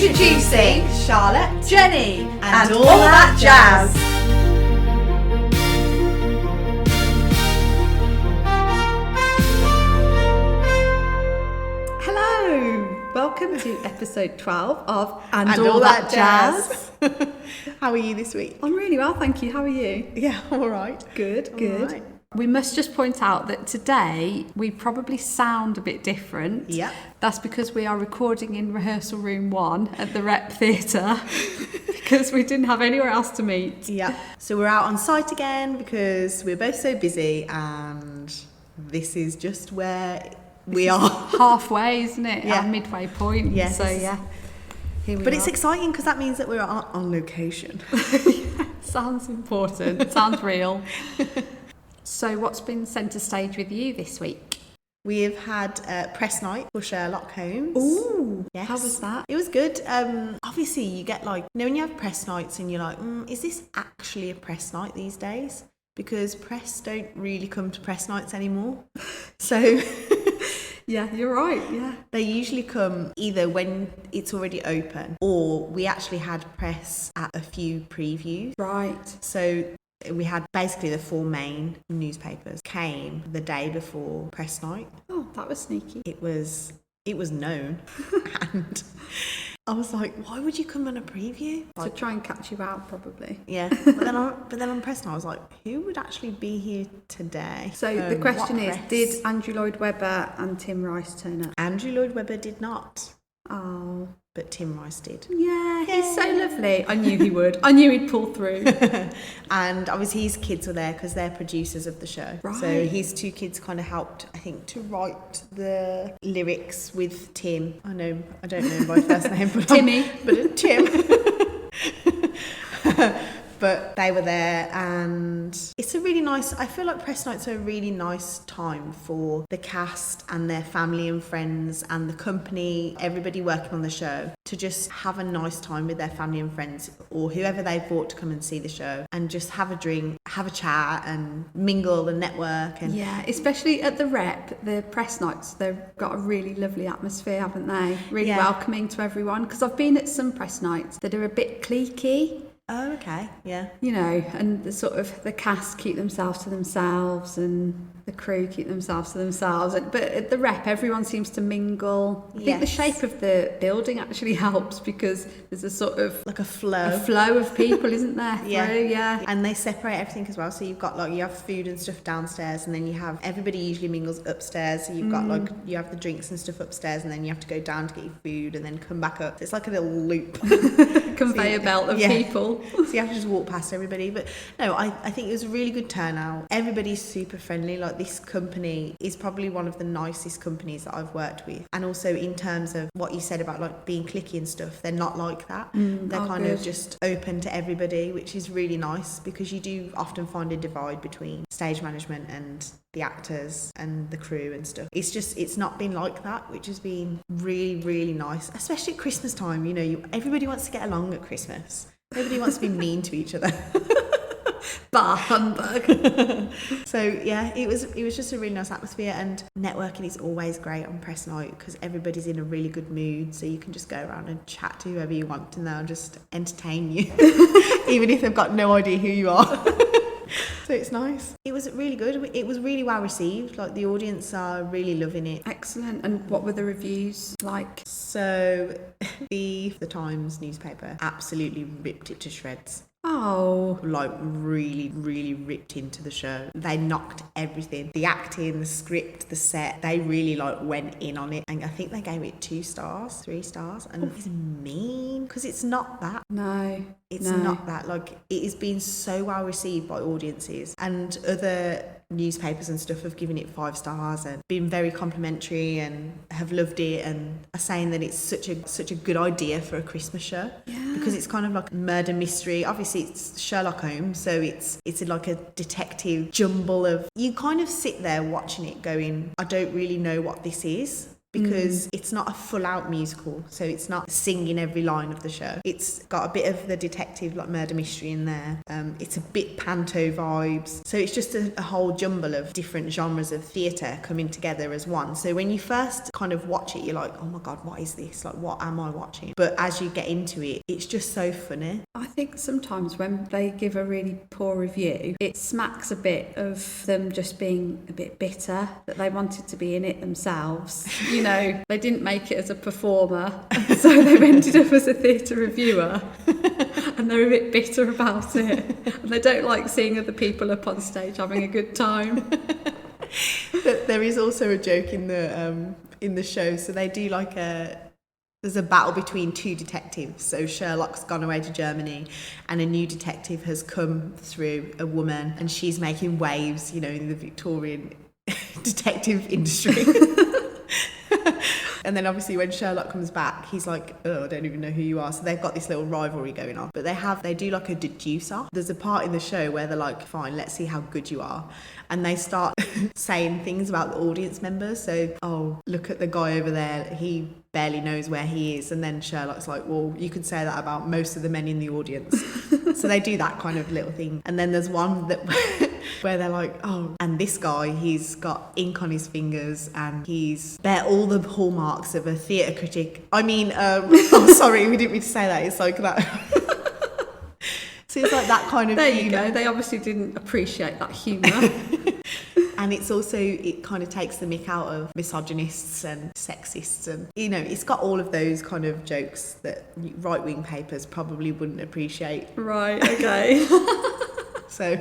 Introducing Charlotte, Jenny, and all that jazz. Hello, welcome to episode 12 of And all that jazz. How are you this week? I'm really well, thank you. How are you? Yeah, I'm all right. Good. Right. We must just point out that today we probably sound a bit different. Yep. That's because we are recording in rehearsal room 1 at the Rep Theatre because we didn't have anywhere else to meet. Yeah. So we're out on site again because we're both so busy, and this is just where we are. Halfway, isn't it? Yeah. Our midway point. Yes. So yeah. Here we But are. it's exciting because that means that we're on location. Sounds important. Sounds real. So what's been centre stage with you this week? We have had press night for Sherlock Holmes. Ooh, Yes. how was that? It was good. Obviously, you get when you have press nights and you're like, is this actually a press night these days? Because press don't really come to press nights anymore. So Yeah, you're right. Yeah. they usually come either when it's already open, or we actually had press at a few previews. Right. So we had basically the 4 main newspapers came the day before press night. Oh, that was sneaky. It was known, and I was like, why would you come on a preview? To try and catch you out, probably. Yeah, but then on press night, I was like, who would actually be here today? So the question what is, press? did Andrew Lloyd Webber and Tim Rice turn up? Andrew Lloyd Webber did not, Oh, but Tim Rice did. yeah, he's so lovely. I knew he would. I knew he'd pull through. And obviously his kids were there because they're producers of the show. Right. So his 2 kids kind of helped, I think, to write the lyrics with Tim. I don't know by first name, but Timmy. Tim. But they were there, and it's a really nice, I feel like press nights are a really nice time for the cast and their family and friends and the company, everybody working on the show, to just have a nice time with their family and friends, or whoever they've brought to come and see the show, and just have a drink, have a chat and mingle and network. And Yeah, especially at the Rep, the press nights, they've got a really lovely atmosphere, haven't they? Really Yeah. welcoming to everyone. Because I've been at some press nights that are a bit cliquey. Oh, okay, yeah. You know, and the cast keep themselves to themselves and the crew keep themselves to themselves. But at the Rep, everyone seems to mingle. I think the Yes. shape of the building actually helps because there's a sort of Like a flow. of people, isn't there? Yeah. Through, yeah. And they separate everything as well. So you've got you have food and stuff downstairs, and then you have everybody usually mingles upstairs. So you've got you have the drinks and stuff upstairs, and then you have to go down to get your food and then come back up. So it's like a little loop. Conveyor belt of Yeah. people. So you have to just walk past everybody. But no, I think it was a really good turnout. Everybody's super friendly. Like, this company is probably one of the nicest companies that I've worked with. And also in terms of what you said about being cliquey and stuff, they're not like that. They're kind of just open to everybody, which is really nice, because you do often find a divide between stage management and the actors and the crew and stuff. It's not been like that, which has been really, really nice, especially at Christmas time. Everybody wants to get along at Christmas. Nobody wants to be mean to each other. Bah humbug. So yeah, it was just a really nice atmosphere, and networking is always great on press night because everybody's in a really good mood, so you can just go around and chat to whoever you want and they'll just entertain you even if they've got no idea who you are. So it's nice. It was really good. It was really well received. The audience are really loving it. Excellent. And what were the reviews like? So the Times newspaper absolutely ripped it to shreds. Oh, Really, really ripped into the show. They knocked everything. The acting, the script, the set, they really went in on it. And I think they gave it 2 stars, 3 stars. And it's mean, because it's not that. no. It's No. not that. It has been so well received by audiences, and other newspapers and stuff have given it 5 stars and been very complimentary and have loved it, and are saying that it's such a good idea for a Christmas show. Yeah. Because it's kind of like murder mystery. Obviously it's Sherlock Holmes, so it's like a detective jumble of, you kind of sit there watching it going, I don't really know what this is. because it's not a full out musical, so it's not singing every line of the show. It's got a bit of the detective, like murder mystery in there. It's a bit panto vibes, so it's just a whole jumble of different genres of theatre coming together as one. So when you first kind of watch it, you're like, oh my god, what is this? Like, what am I watching? But as you get into it, it's just so funny. I think sometimes when they give a really poor review, it smacks a bit of them just being a bit bitter that they wanted to be in it themselves. You know, they didn't make it as a performer, so they've ended up as a theatre reviewer, and they're a bit bitter about it, and they don't like seeing other people up on stage having a good time. There is also a joke in the show, so they do like there's a battle between two detectives. So Sherlock's gone away to Germany and a new detective has come through, a woman, and she's making waves, you know, in the Victorian detective industry. And then obviously when Sherlock comes back, he's like, oh, I don't even know who you are. So they've got this little rivalry going on. But they do like a deducer. There's a part in the show where they're like, fine, let's see how good you are. And they start saying things about the audience members. So, oh, look at the guy over there. He barely knows where he is. And then Sherlock's like, well, you could say that about most of the men in the audience. So they do that kind of little thing. And then there's one that where they're like, oh, and this guy, he's got ink on his fingers and they're all the hallmarks of a theatre critic. I mean, oh, sorry, we didn't mean to say that. It's like that. So it's like that kind of There thing. you go. They obviously didn't appreciate that humour. And it's also, it kind of takes the mick out of misogynists and sexists, and, you know, it's got all of those kind of jokes that right-wing papers probably wouldn't appreciate. Right, okay. So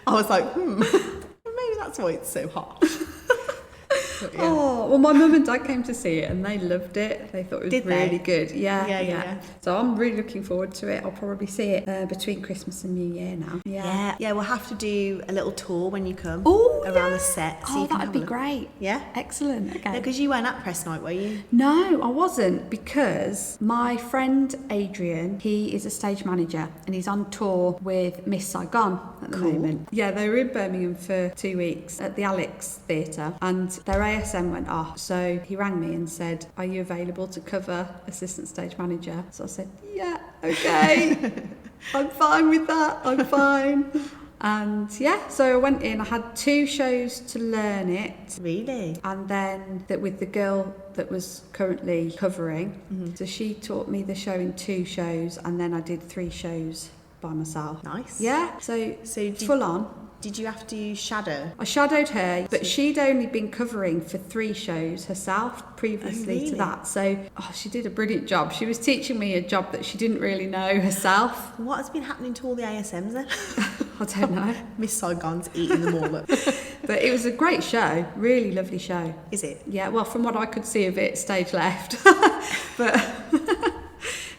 I was like, maybe that's why it's so hot. But, yeah. Oh, well, my mum and dad came to see it and they loved it. They thought it was Did they? really good. Yeah. So I'm really looking forward to it. I'll probably see it between Christmas and New Year now. Yeah, we'll have to do a little tour when you come around the set. So Oh, you can that'd have be a look. great. Yeah? Excellent. Okay. Because you weren't at press night, were you? No, I wasn't, because my friend Adrian, he is a stage manager and he's on tour with Miss Saigon at the moment. Yeah, they were in Birmingham for 2 weeks at the Alex Theatre and their ASM went off. So he rang me and said, are you available to cover assistant stage manager? So I said, yeah, okay. I'm fine with that. I'm fine. And yeah, so I went in, I had 2 shows to learn it. Really? And then that with the girl that was currently covering. So she taught me the show in 2 shows and then I did 3 shows by myself. Nice. Yeah, so full on. Did you have to shadow? I shadowed her, but she'd only been covering for 3 shows herself previously to that. So she did a brilliant job. She was teaching me a job that she didn't really know herself. What has been happening to all the ASMs then? I don't know. Miss Saigon's eating them all up. But it was a great show, really lovely show. Is it? Yeah, well, from what I could see of it, stage left. But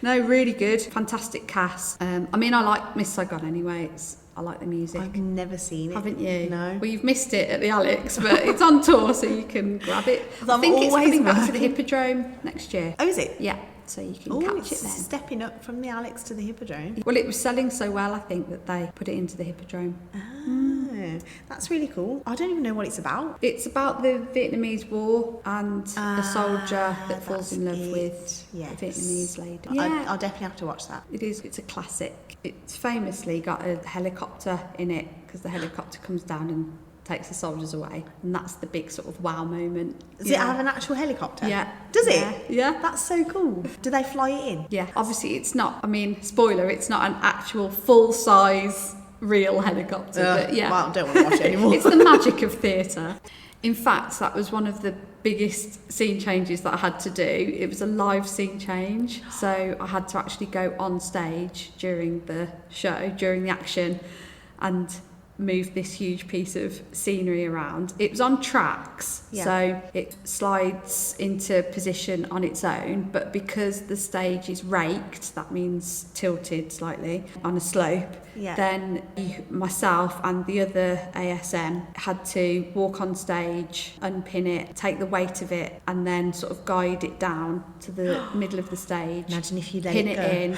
no, really good, fantastic cast. I mean, I like Miss Saigon anyway. I like the music. I've never seen it. Haven't you? No. Well, you've missed it at the Alex, but it's on tour, so you can grab it. I think it's coming back to the Hippodrome next year. Oh, is it? Yeah, so you can catch it then. Stepping up from the Alex to the Hippodrome. Well, it was selling so well, I think, that they put it into the Hippodrome. Oh, that's really cool. I don't even know what it's about. It's about the Vietnamese War and a soldier that falls in love with a Vietnamese lady. Yeah, I'll definitely have to watch that. it is. It's a classic. It's famously got a helicopter in it because the helicopter comes down and takes the soldiers away, and that's the big sort of wow moment. Does it have an actual helicopter? Yeah. Does it? Yeah. That's so cool. Do they fly it in? Yeah. Obviously, it's not. I mean, spoiler. It's not an actual full-size real helicopter. But yeah. Well, I don't want to watch it anymore. It's the magic of theatre. In fact, that was one of the biggest scene changes that I had to do. It was a live scene change, so I had to actually go on stage during the show, during the action, and move this huge piece of scenery around. It was on tracks, so it slides into position on its own, but because the stage is raked, that means tilted slightly on a slope, then myself and the other ASM had to walk on stage, unpin it, take the weight of it, and then sort of guide it down to the middle of the stage. Imagine if you let pin it go. in,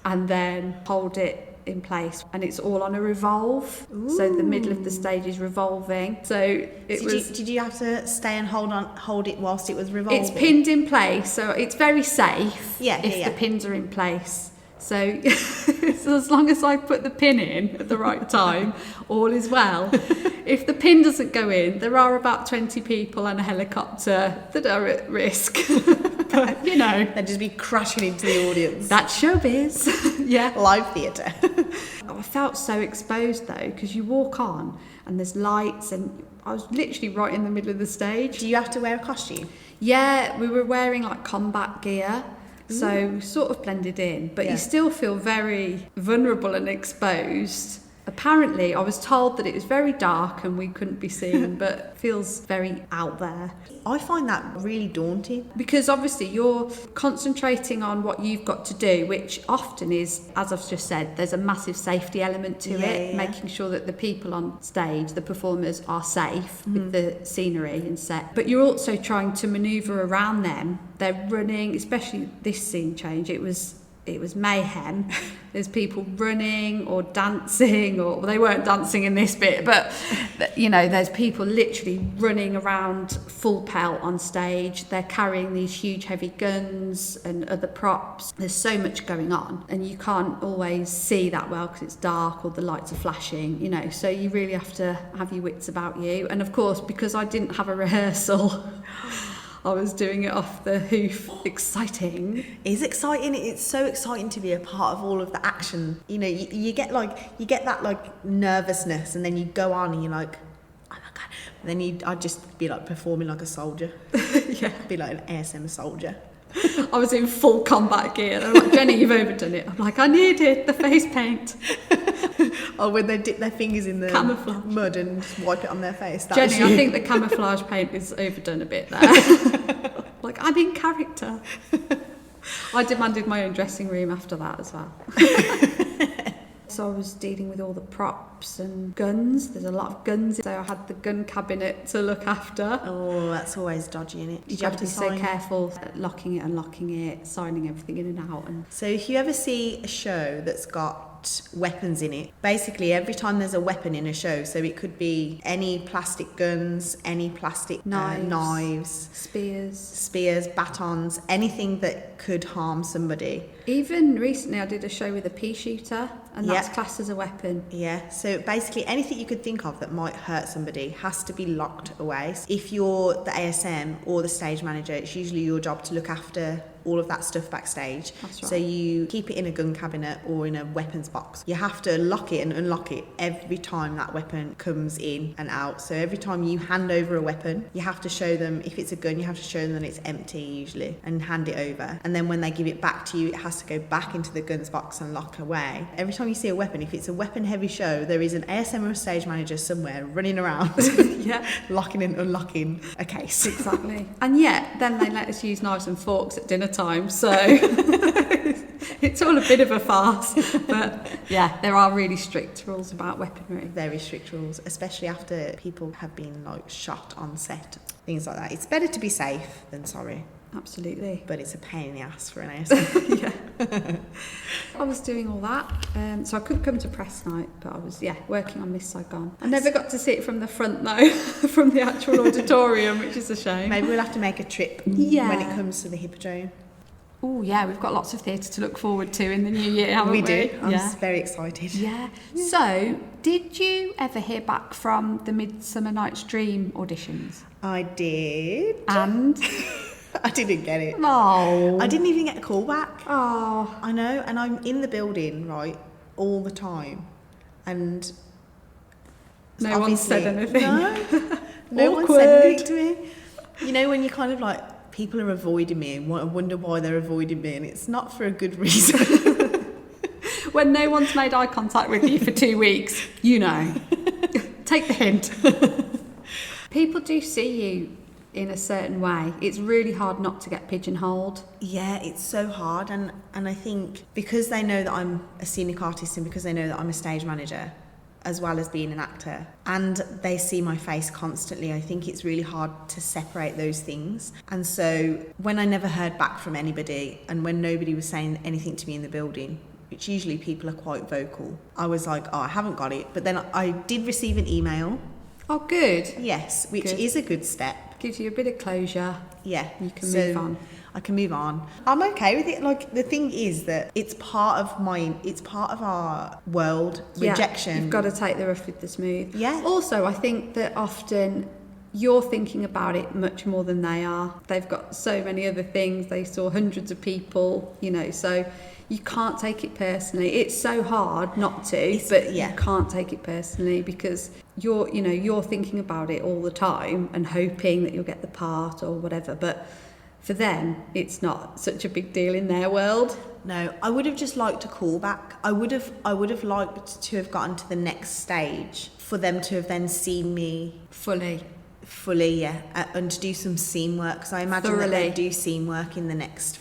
and then hold it in place, and it's all on a revolve. Ooh. So the middle of the stage is revolving. So did you have to stay and hold it whilst it was revolving? It's pinned in place, so it's very safe if the pins are in place. So, so as long as I put the pin in at the right time, all is well. If the pin doesn't go in, there are about 20 people and a helicopter that are at risk. But, you know. They'd just be crashing into the audience. That's showbiz. Yeah. Live theatre. I felt so exposed though, because you walk on and there's lights, and I was literally right in the middle of the stage. Do you have to wear a costume? Yeah, we were wearing like combat gear. So we sort of blended in, but you still feel very vulnerable and exposed. Apparently, I was told that it was very dark and we couldn't be seen, but feels very out there. I find that really daunting. Because obviously you're concentrating on what you've got to do, which often is, as I've just said, there's a massive safety element to it, making sure that the people on stage, the performers, are safe with the scenery and set. But you're also trying to manoeuvre around them. They're running, especially this scene change, it was mayhem. There's people running or dancing, or well, they weren't dancing in this bit, but you know, there's people literally running around full pelt on stage. They're carrying these huge heavy guns and other props. There's so much going on, and you can't always see that well because it's dark or the lights are flashing, you know, so you really have to have your wits about you. And of course, because I didn't have a rehearsal, I was doing it off the hoof. Exciting. It's exciting. It's so exciting to be a part of all of the action. You know, you get that like nervousness, and then you go on and you're like, oh my God. And then I'd just be like performing like a soldier. Yeah. Be like an ASM soldier. I was in full combat gear. They're like, Jenny, you've overdone it. I'm like, I needed the face paint. Oh, when they dip their fingers in the camouflage mud and wipe it on their face. Jenny, I think the camouflage paint is overdone a bit there. Like, I'm in character. I demanded my own dressing room after that as well. So I was dealing with all the props and guns. There's a lot of guns, so I had the gun cabinet to look after. Oh, that's always dodgy, isn't it? Did you have to be so careful, locking it, unlocking it, signing everything in and out. And so if you ever see a show that's got weapons in it, basically every time there's a weapon in a show, so it could be any plastic guns, any plastic knives, spears, batons, anything that could harm somebody. Even recently I did a show with a pea shooter, and that's classed as a weapon. Yeah, so basically anything you could think of that might hurt somebody has to be locked away. If you're the ASM or the stage manager, it's usually your job to look after all of that stuff backstage. That's right. So you keep it in a gun cabinet or in a weapons box. You have to lock it and unlock it every time that weapon comes in and out. So every time you hand over a weapon, you have to show them, if it's a gun, you have to show them that it's empty usually and hand it over. And then when they give it back to you, it has to go back into the guns box and lock away. Every time you see a weapon, if it's a weapon heavy show, there is an ASM or a stage manager somewhere running around locking and unlocking a case. Exactly. And yet then they let us use knives and forks at dinner time, so it's all a bit of a farce. But yeah, there are really strict rules about weaponry. Very strict rules, especially after people have been like shot on set, things like that. It's better to be safe than sorry. Absolutely. But it's a pain in the ass for an ASM. Yeah. I was doing all that, so I couldn't come to press night, but I was working on Miss Saigon. I never got to see it from the front though, from the actual auditorium, which is a shame. Maybe we'll have to make a trip when it comes to the Hippodrome. Oh yeah, we've got lots of theatre to look forward to in the new year, haven't we? We do. I'm very excited. Yeah. So, did you ever hear back from the Midsummer Nights Dream auditions? I did. And? I didn't get it. Oh. I didn't even get a call back. Oh. I know, and I'm in the building, right, all the time. And no one said anything. No one said anything to me. You know, when you kind of like, people are avoiding me and I wonder why they're avoiding me, and it's not for a good reason. When no one's made eye contact with you for 2 weeks, you know. Take the hint. People do see you in a certain way. It's really hard not to get pigeonholed. Yeah, it's so hard, and I think because they know that I'm a scenic artist and because they know that I'm a stage manager as well as being an actor, and they see my face constantly, I think it's really hard to separate those things. And so when I never heard back from anybody and when nobody was saying anything to me in the building, which usually people are quite vocal, I was like, oh, I haven't got it. But then I did receive an email. Oh, good. Yes, which Good. is a good step. Gives you a bit of closure. Yeah. You can move on. I can move on. I'm okay with it. Like, the thing is that it's part of our world, rejection. You've got to take the rough with the smooth. Yeah. Also, I think that often you're thinking about it much more than they are. They've got so many other things. They saw hundreds of people, so you can't take it personally. It's so hard not to, but you can't take it personally because you're thinking about it all the time and hoping that you'll get the part or whatever. But for them, it's not such a big deal in their world. No, I would have just liked a call back. I would have liked to have gotten to the next stage for them to have then seen me Fully, and to do some scene work. Because I imagine that they do scene work in the next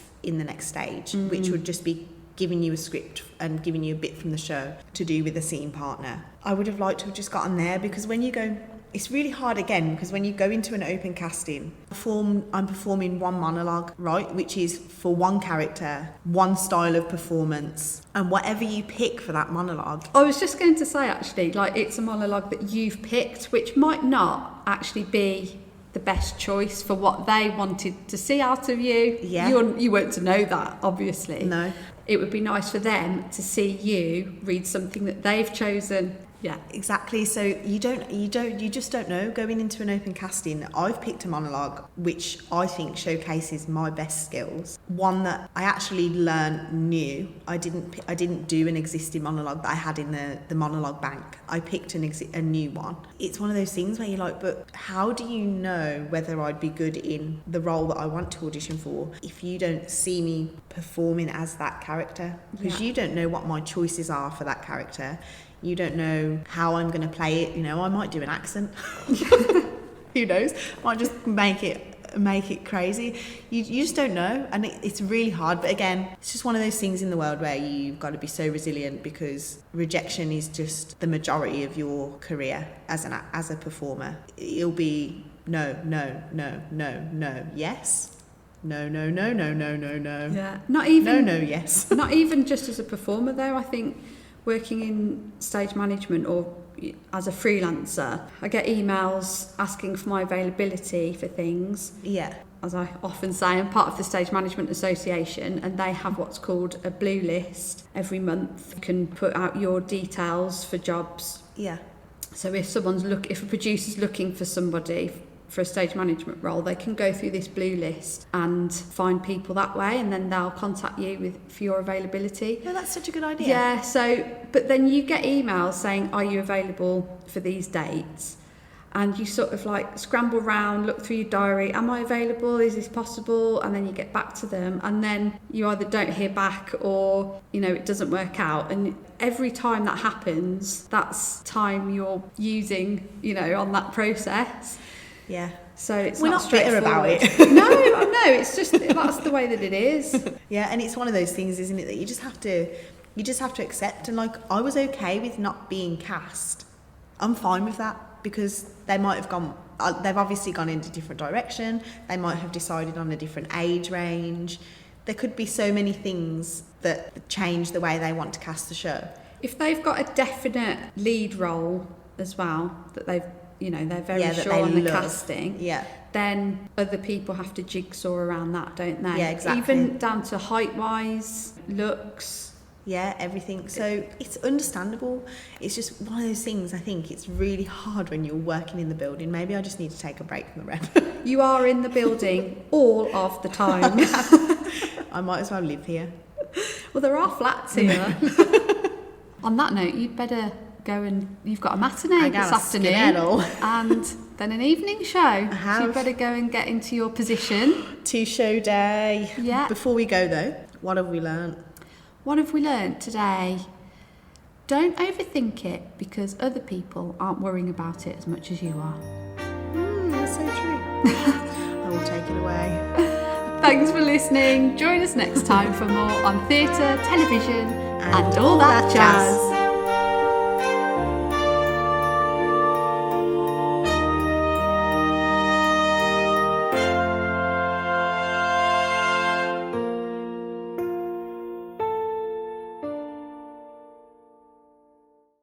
stage, which would just be giving you a script and giving you a bit from the show to do with a scene partner. I would have liked to have just gotten there, because when you go, it's really hard again, because when you go into an open casting, I'm performing one monologue, right, which is for one character, one style of performance, and whatever you pick for that monologue. I was just going to say, actually, like, it's a monologue that you've picked, which might not actually be the best choice for what they wanted to see out of you. Yeah. You weren't to know that, obviously. No. It would be nice for them to see you read something that they've chosen. Yeah, exactly. So you just don't know going into an open casting. I've picked a monologue which I think showcases my best skills. One that I actually learned new. I didn't do an existing monologue that I had in the monologue bank. I picked a new one. It's one of those things where you're like, but how do you know whether I'd be good in the role that I want to audition for if you don't see me performing as that character? Because you don't know what my choices are for that character. You don't know how I'm going to play it. I might do an accent. Who knows? Might just make it crazy. You just don't know, and it's really hard. But again, it's just one of those things in the world where you've got to be so resilient, because rejection is just the majority of your career as a performer. It'll be no, yes. No. Yeah, not even. No, yes. Not even just as a performer, though. I think working in stage management or as a freelancer, I get emails asking for my availability for things. Yeah. As I often say, I'm part of the Stage Management Association, and they have what's called a blue list every month. You can put out your details for jobs. Yeah. So if a producer's looking for somebody for a stage management role, they can go through this blue list and find people that way, and then they'll contact you for your availability. No, that's such a good idea. Yeah, but then you get emails saying, are you available for these dates? And you sort of like scramble around, look through your diary, am I available? Is this possible? And then you get back to them, and then you either don't hear back or, it doesn't work out. And every time that happens, that's time you're using, on that process. Yeah. So it's We're not bitter about it. No, it's just that's the way that it is. Yeah, and it's one of those things, isn't it, that you just have to accept. And like, I was okay with not being cast. I'm fine with that, because they might have gone. They've obviously gone in a different direction. They might have decided on a different age range. There could be so many things that change the way they want to cast the show. If they've got a definite lead role as well, that they're very sure on the casting, then other people have to jigsaw around that, don't they? Yeah, exactly. Even down to height-wise, looks. Yeah, everything. So it's understandable. It's just one of those things, I think it's really hard when you're working in the building. Maybe I just need to take a break from the rep. You are in the building all of the time. I might as well live here. Well, there are flats here. On that note, you'd better go, and you've got a matinee this afternoon and then an evening show. So you better go and get into your position. 2 show day. Yeah. Before we go though, what have we learnt? What have we learnt today? Don't overthink it, because other people aren't worrying about it as much as you are. That's so true. I will take it away. Thanks for listening. Join us next time for more on theatre, television and all that jazz.